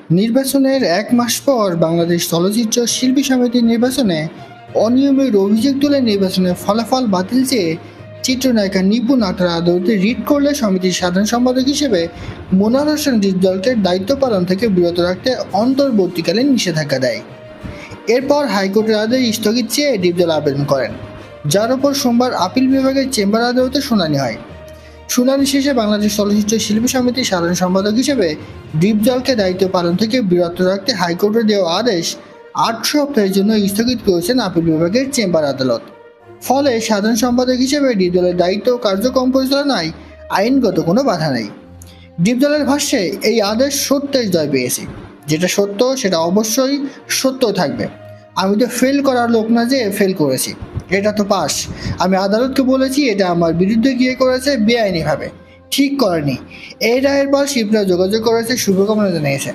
নির্বাচনের ১ মাস পর বাংলাদেশ চলচ্চিত্র শিল্পী সমিতির নির্বাচনে অনিয়মের অভিযোগ তুলে নির্বাচনের ফলাফল বাতিল চেয়ে চিত্রনায়িকা নিপুণ আক্তার আদালতে রিট করলে সমিতির সাধারণ সম্পাদক হিসেবে মোনার হোসেন ডিপজলকে দায়িত্ব পালন থেকে বিরত রাখতে অন্তর্বর্তীকালীন নিষেধাজ্ঞা দেয়। এরপর হাইকোর্টের আদেশ স্থগিত চেয়ে ডিপজল আবেদন করেন, যার ওপর সোমবার আপিল বিভাগের চেম্বার আদালতে শুনানি হয়। শুনানি শেষে বাংলাদেশ চলচ্চিত্র শিল্পী সমিতির সাধারণ সম্পাদক হিসেবে ডিপজলকে দায়িত্ব পালন থেকে বিরত রাখতে হাইকোর্টের দেওয়া আদেশ ৮ সপ্তাহের জন্য স্থগিত করেছেন আপিল বিভাগের চেম্বার আদালত। ফলে সাধারণ সম্পাদক হিসেবে ডিপজলের দায়িত্ব কার্যক্রম পরিচালনায় আইনগত কোনো বাধা নেই। ডিপজলের ভাষ্যে এই আদেশ সত্যের জয় পেয়েছে, যেটা সত্য সেটা অবশ্যই সত্য থাকবে। আমি তো ফেল করার লোক না যে ফেল করেছি, এটা তো পাস। আমি আদালতকে বলেছি এটা আমার বিরুদ্ধে গিয়ে করেছে বেআইনিভাবে, ঠিক করেনি। এই রায়ের পর শিল্পীরা যোগাযোগ করেছে, শুভকামনা জানিয়েছে।